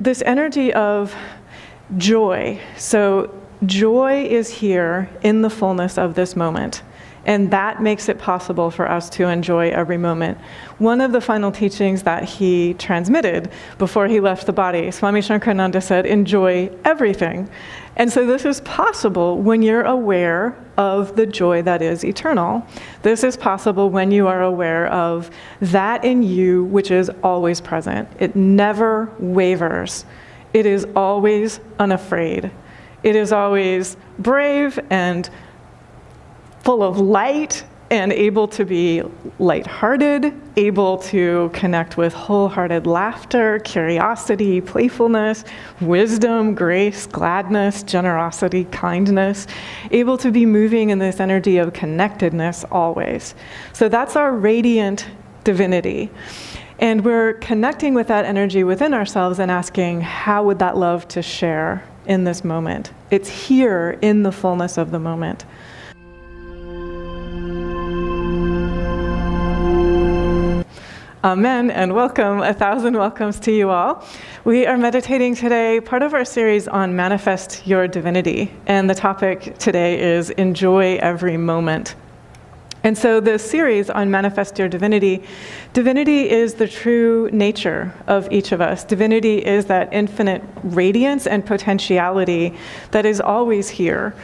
this energy of joy. So joy is here in the fullness of this moment. And that makes it possible for us to enjoy every moment. One of the final teachings that he transmitted before he left the body, Swami Shankarananda said, enjoy everything. And so this is possible when you're aware of the joy that is eternal. This is possible when you are aware of that in you which is always present. It never wavers. It is always unafraid. It is always brave and full of light and able to be lighthearted, able to connect with wholehearted laughter, curiosity, playfulness, wisdom, grace, gladness, generosity, kindness, able to be moving in this energy of connectedness always. So that's our radiant divinity. And we're connecting with that energy within ourselves and asking, how would that love to share in this moment? It's here in the fullness of the moment. Amen, and welcome, 1,000 welcomes to you all. We are meditating today, part of our series on Manifest Your Divinity, and the topic today is Enjoy Every Moment. And so the series on Manifest Your Divinity, divinity is the true nature of each of us. Divinity is that infinite radiance and potentiality that is always here,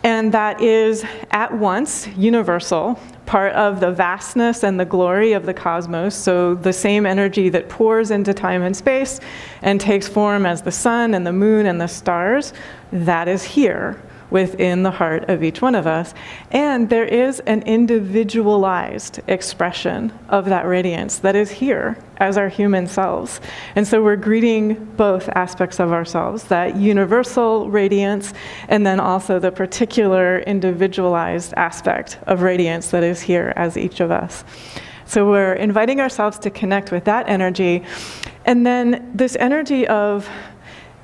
and that is at once universal, part of the vastness and the glory of the cosmos. So the same energy that pours into time and space and takes form as the sun and the moon and the stars, that is here within the heart of each one of us. And there is an individualized expression of that radiance that is here as our human selves. And so we're greeting both aspects of ourselves, that universal radiance, and then also the particular individualized aspect of radiance that is here as each of us. So we're inviting ourselves to connect with that energy. And then this energy of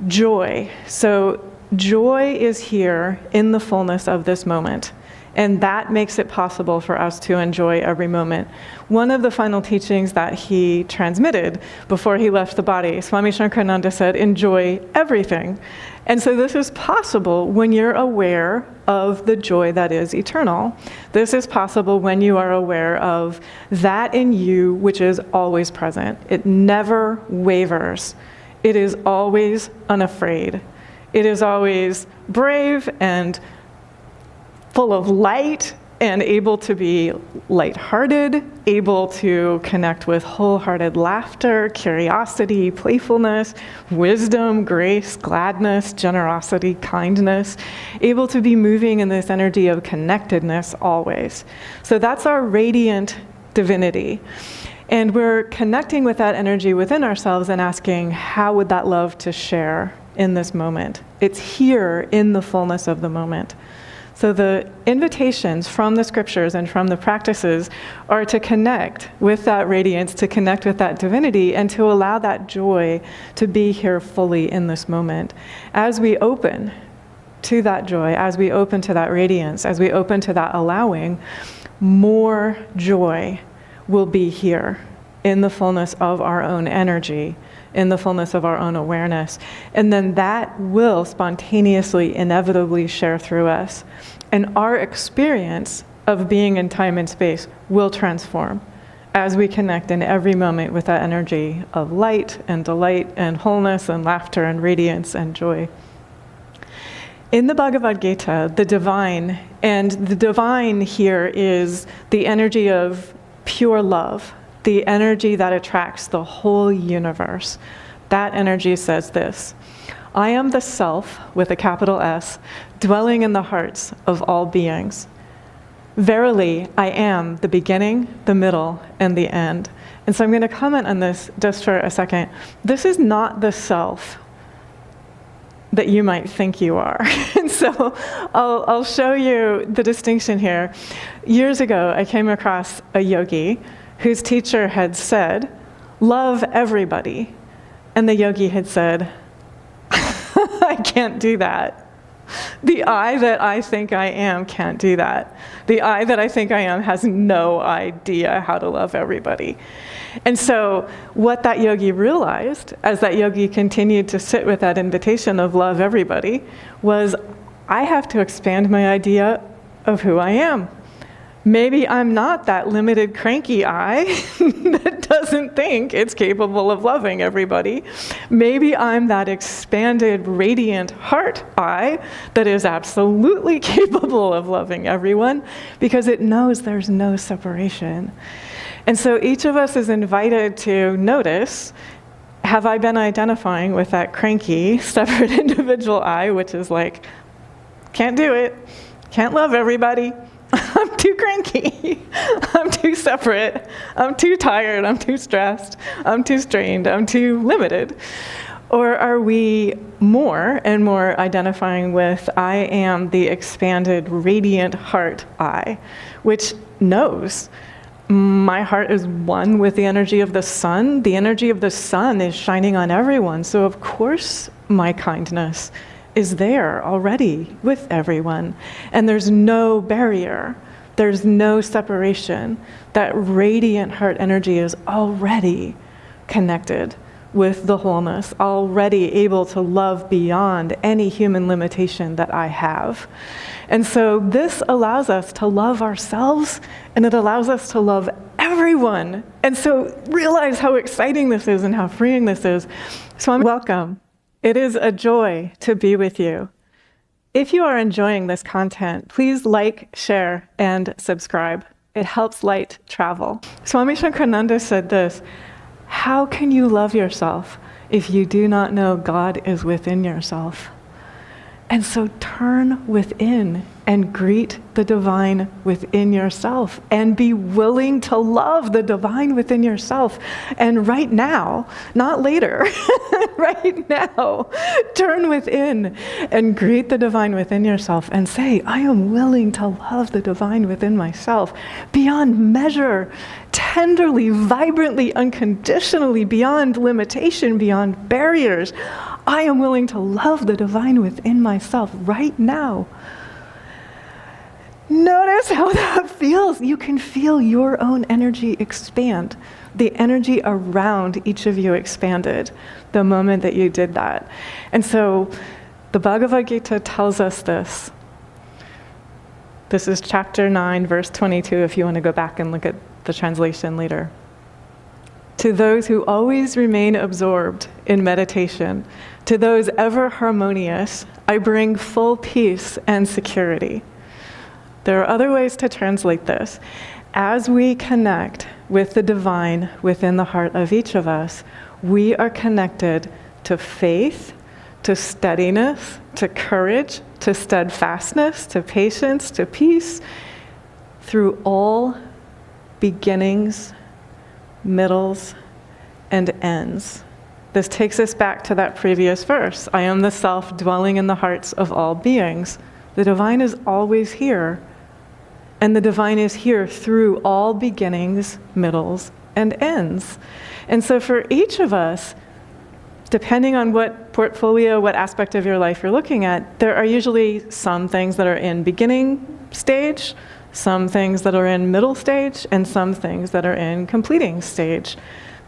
joy. So joy is here in the fullness of this moment, and that makes it possible for us to enjoy every moment. One of the final teachings that he transmitted before he left the body, Swami Shankarananda said, enjoy everything. And so this is possible when you're aware of the joy that is eternal. This is possible when you are aware of that in you which is always present. It never wavers. It is always unafraid. It is always brave and full of light and able to be lighthearted, able to connect with wholehearted laughter, curiosity, playfulness, wisdom, grace, gladness, generosity, kindness, able to be moving in this energy of connectedness always. So that's our radiant divinity. And we're connecting with that energy within ourselves and asking, how would that love to share in this moment? It's here in the fullness of the moment. So the invitations from the scriptures and from the practices are to connect with that radiance, to connect with that divinity, and to allow that joy to be here fully in this moment. As we open to that joy, as we open to that radiance, as we open to that allowing, more joy will be here in the fullness of our own energy, in the fullness of our own awareness. And then that will spontaneously, inevitably share through us. And our experience of being in time and space will transform as we connect in every moment with that energy of light and delight and wholeness and laughter and radiance and joy. In the Bhagavad Gita, the divine, and the divine here is the energy of pure love, the energy that attracts the whole universe. That energy says this: I am the self, with a capital S, dwelling in the hearts of all beings. Verily, I am the beginning, the middle, and the end. And so I'm going to comment on this just for a second. This is not the self that you might think you are. And so I'll show you the distinction here. Years ago, I came across a yogi whose teacher had said, love everybody. And the yogi had said, I can't do that. The I that I think I am can't do that. The I that I think I am has no idea how to love everybody. And so what that yogi realized, as that yogi continued to sit with that invitation of love everybody, was I have to expand my idea of who I am. Maybe I'm not that limited, cranky I that doesn't think it's capable of loving everybody. Maybe I'm that expanded, radiant heart I that is absolutely capable of loving everyone because it knows there's no separation. And so each of us is invited to notice, have I been identifying with that cranky, separate individual I, which is like, can't do it, can't love everybody. I'm too cranky, I'm too separate, I'm too tired, I'm too stressed, I'm too strained, I'm too limited? Or are we more and more identifying with I am the expanded, radiant heart I, which knows my heart is one with the energy of the sun. The energy of the sun is shining on everyone, so of course my kindness is there already with everyone. And there's no barrier. There's no separation. That radiant heart energy is already connected with the wholeness, already able to love beyond any human limitation that I have. And so this allows us to love ourselves, and it allows us to love everyone. And so realize how exciting this is and how freeing this is. So welcome. It is a joy to be with you. If you are enjoying this content, please like, share, and subscribe. It helps light travel. Swami Shankarananda said this, how can you love yourself if you do not know God is within yourself? And so turn within and greet the divine within yourself and be willing to love the divine within yourself. And right now, not later, right now, turn within and greet the divine within yourself and say, I am willing to love the divine within myself beyond measure, tenderly, vibrantly, unconditionally, beyond limitation, beyond barriers. I am willing to love the divine within myself right now. Notice how that feels. You can feel your own energy expand. The energy around each of you expanded the moment that you did that. And so the Bhagavad Gita tells us this. This is chapter 9, verse 22, if you want to go back and look at the translation later. To those who always remain absorbed in meditation, to those ever harmonious, I bring full peace and security. There are other ways to translate this. As we connect with the divine within the heart of each of us, we are connected to faith, to steadiness, to courage, to steadfastness, to patience, to peace, through all beginnings, middles, and ends. This takes us back to that previous verse. I am the self dwelling in the hearts of all beings. The divine is always here. And the divine is here through all beginnings, middles, and ends. And so for each of us, depending on what portfolio, what aspect of your life you're looking at, there are usually some things that are in beginning stage, some things that are in middle stage, and some things that are in completing stage.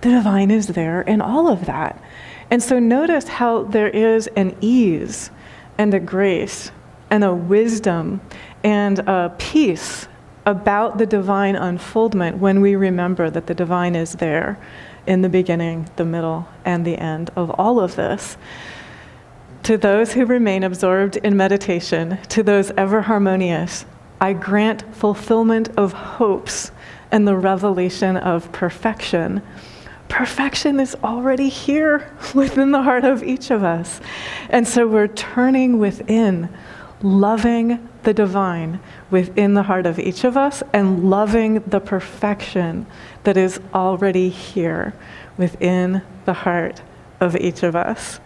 The divine is there in all of that. And so notice how there is an ease and a grace and a wisdom and a peace about the divine unfoldment when we remember that the divine is there in the beginning, the middle, and the end of all of this. To those who remain absorbed in meditation, to those ever harmonious, I grant fulfillment of hopes and the revelation of perfection. Perfection is already here within the heart of each of us. And so we're turning within, loving the divine within the heart of each of us and loving the perfection that is already here within the heart of each of us.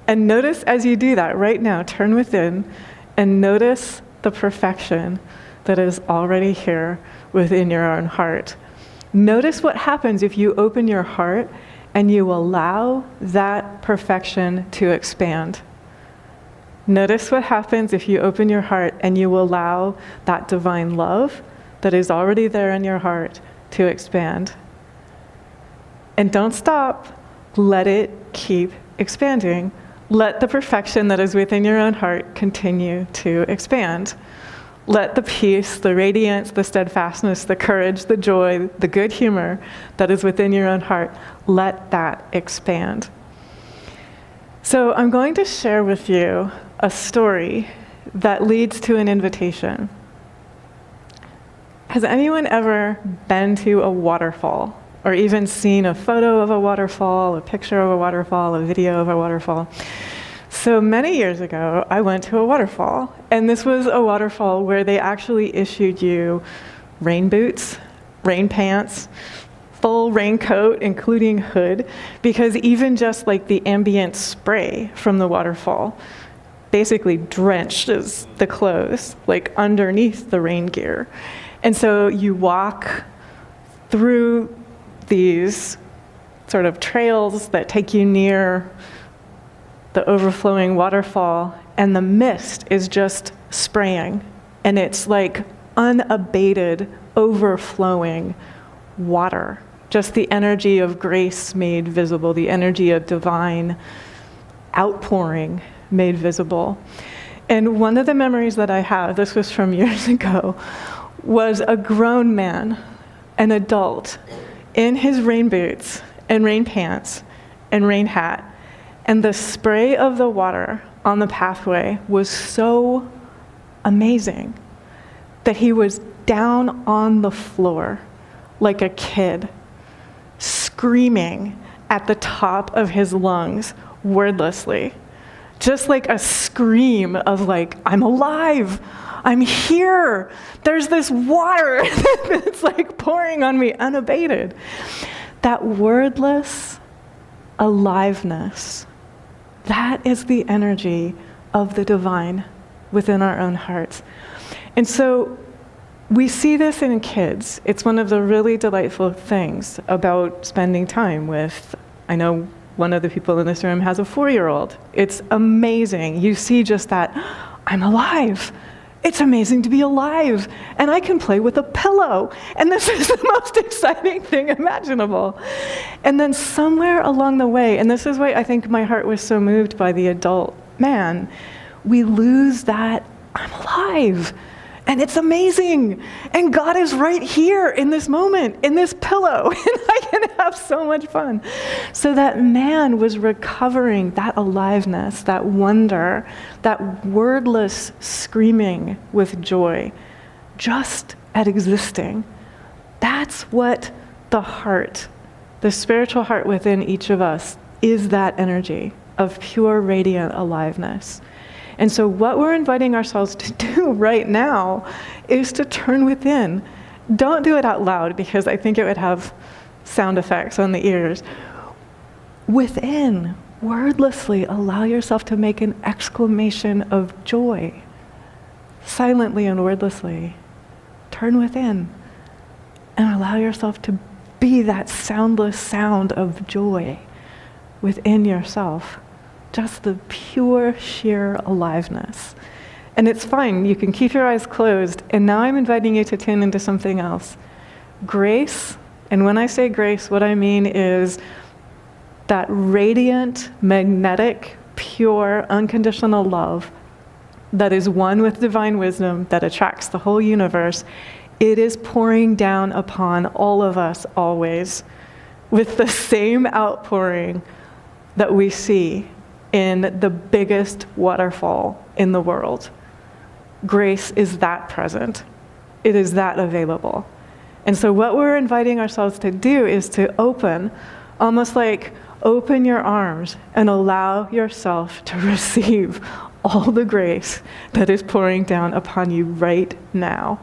And notice as you do that right now, turn within and notice the perfection that is already here within your own heart. Notice what happens if you open your heart and you allow that perfection to expand. Notice what happens if you open your heart and you allow that divine love that is already there in your heart to expand. And don't stop. Let it keep expanding. Let the perfection that is within your own heart continue to expand. Let the peace, the radiance, the steadfastness, the courage, the joy, the good humor that is within your own heart, let that expand. So I'm going to share with you a story that leads to an invitation. Has anyone ever been to a waterfall, or even seen a photo of a waterfall, a picture of a waterfall, a video of a waterfall? So many years ago, I went to a waterfall, and this was a waterfall where they actually issued you rain boots, rain pants, full raincoat, including hood, because even just like the ambient spray from the waterfall basically drenches the clothes, like underneath the rain gear. And so you walk through these sort of trails that take you near the overflowing waterfall, and the mist is just spraying, and it's like unabated, overflowing water. Just the energy of grace made visible, the energy of divine outpouring made visible. And one of the memories that I have, this was from years ago, was a grown man, an adult, in his rain boots and rain pants and rain hat. And the spray of the water on the pathway was so amazing that he was down on the floor like a kid, screaming at the top of his lungs wordlessly. Just like a scream of like, I'm alive, I'm here, there's this water that's like pouring on me unabated. That wordless aliveness, that is the energy of the divine within our own hearts. And so we see this in kids. It's one of the really delightful things about spending time with, I know one of the people in this room has a 4-year-old. It's amazing. You see just that, I'm alive. It's amazing to be alive. And I can play with a pillow. And this is the most exciting thing imaginable. And then somewhere along the way, and this is why I think my heart was so moved by the adult man, we lose that, I'm alive. And it's amazing. And God is right here in this moment, in this pillow. And I can have so much fun. So that man was recovering that aliveness, that wonder, that wordless screaming with joy, just at existing. That's what the heart, the spiritual heart within each of us, is that energy of pure, radiant aliveness. And so what we're inviting ourselves to do right now is to turn within. Don't do it out loud, because I think it would have sound effects on the ears. Within, wordlessly, allow yourself to make an exclamation of joy. Silently and wordlessly. Turn within and allow yourself to be that soundless sound of joy within yourself. Just the pure, sheer aliveness. And it's fine, you can keep your eyes closed, and now I'm inviting you to tune into something else. Grace, and when I say grace, what I mean is that radiant, magnetic, pure, unconditional love that is one with divine wisdom, that attracts the whole universe. It is pouring down upon all of us always, with the same outpouring that we see in the biggest waterfall in the world. Grace is that present. It is that available. And so what we're inviting ourselves to do is to open, almost like open your arms and allow yourself to receive all the grace that is pouring down upon you right now.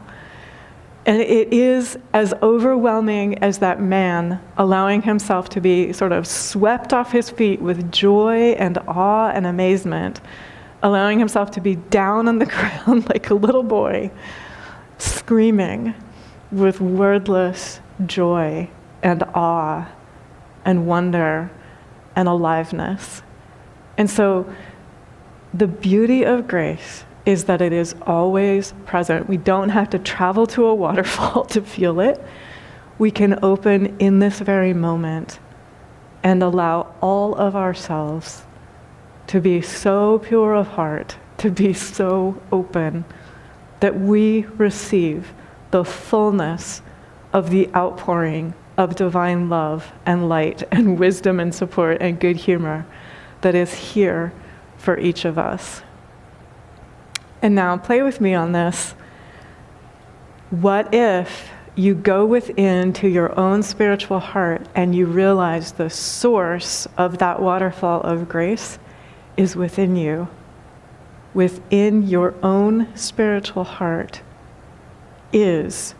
And it is as overwhelming as that man allowing himself to be sort of swept off his feet with joy and awe and amazement, allowing himself to be down on the ground like a little boy, screaming with wordless joy and awe and wonder and aliveness. And so The beauty of grace is that it is always present. We don't have to travel to a waterfall to feel it. We can open in this very moment and allow all of ourselves to be so pure of heart, to be so open, that we receive the fullness of the outpouring of divine love and light and wisdom and support and good humor that is here for each of us. And now play with me on this. What if you go within to your own spiritual heart and you realize the source of that waterfall of grace is within you? Within your own spiritual heart is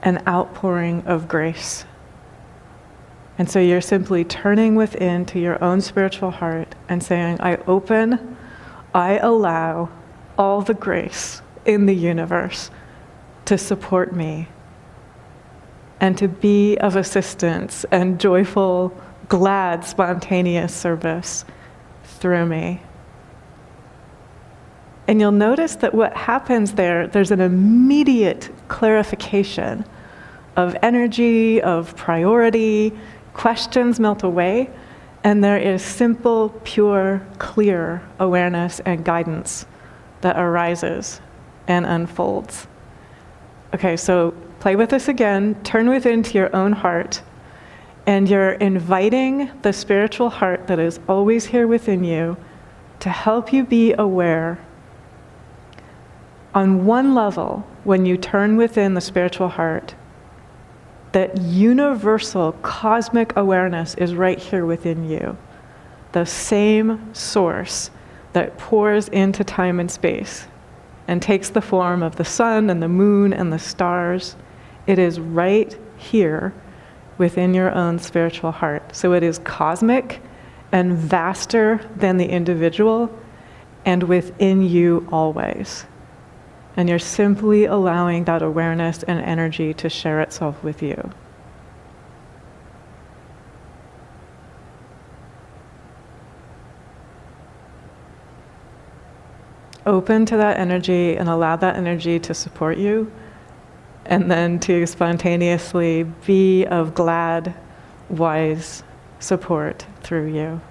an outpouring of grace. And so you're simply turning within to your own spiritual heart and saying, I open, I allow all the grace in the universe to support me and to be of assistance and joyful, glad, spontaneous service through me. And you'll notice that what happens there's an immediate clarification of energy, of priority, questions melt away, and there is simple, pure, clear awareness and guidance that arises and unfolds. Okay, so play with this again. Turn within to your own heart, and you're inviting the spiritual heart that is always here within you to help you be aware. On one level, when you turn within the spiritual heart, that universal cosmic awareness is right here within you. The same source that pours into time and space and takes the form of the sun and the moon and the stars. It is right here within your own spiritual heart. So it is cosmic and vaster than the individual and within you always. And you're simply allowing that awareness and energy to share itself with you. Open to that energy and allow that energy to support you, and then to spontaneously be of glad, wise support through you.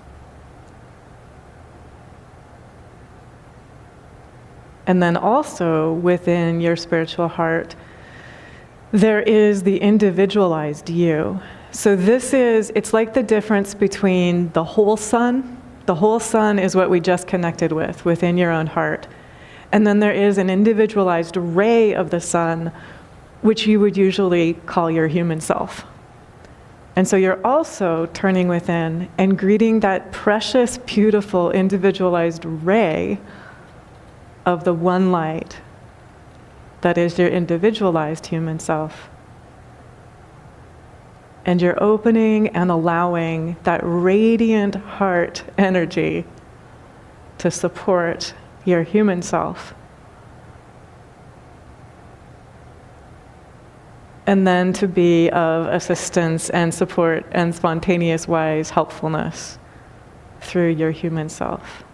And then also within your spiritual heart, there is the individualized you. So it's like the difference between the whole sun. The whole sun is what we just connected with within your own heart. And then there is an individualized ray of the sun, which you would usually call your human self. And so you're also turning within and greeting that precious, beautiful, individualized ray of the one light that is your individualized human self. And you're opening and allowing that radiant heart energy to support your human self. And then to be of assistance and support and spontaneous wise helpfulness through your human self.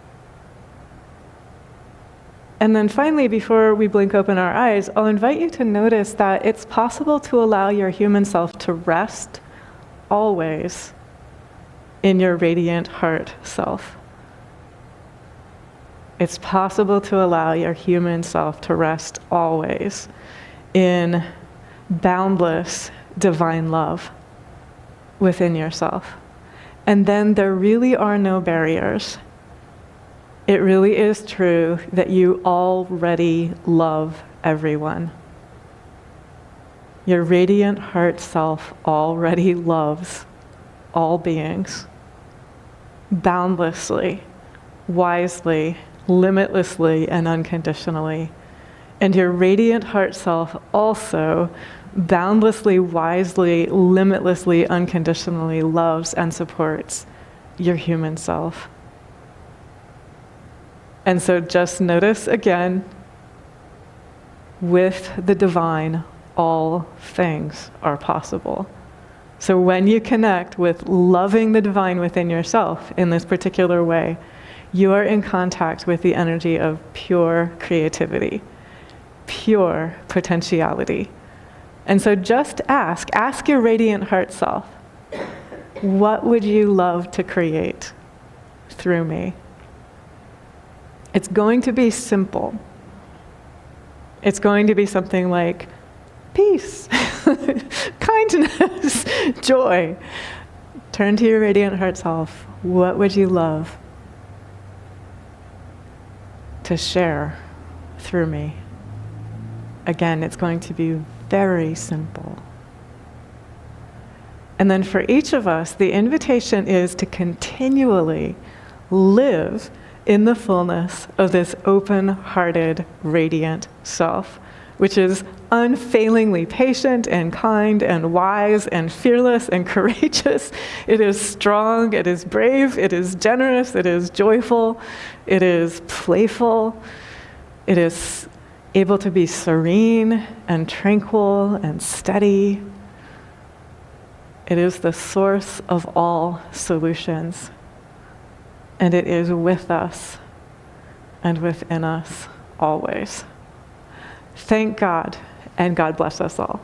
And then finally, before we blink open our eyes, I'll invite you to notice that it's possible to allow your human self to rest always in your radiant heart self. It's possible to allow your human self to rest always in boundless divine love within yourself. And then there really are no barriers. It really is true that you already love everyone. Your radiant heart self already loves all beings boundlessly, wisely, limitlessly, and unconditionally. And your radiant heart self also boundlessly, wisely, limitlessly, unconditionally loves and supports your human self. And so just notice again, with the divine, all things are possible. So when you connect with loving the divine within yourself in this particular way, you are in contact with the energy of pure creativity, pure potentiality. And so just ask your radiant heart self, what would you love to create through me? It's going to be simple. It's going to be something like peace, kindness, joy. Turn to your radiant heart self. What would you love to share through me? Again, it's going to be very simple. And then for each of us, the invitation is to continually live in the fullness of this open-hearted, radiant self, which is unfailingly patient and kind and wise and fearless and courageous. It is strong, it is brave, it is generous, it is joyful, it is playful, it is able to be serene and tranquil and steady. It is the source of all solutions, and it is with us and within us always. Thank God, and God bless us all.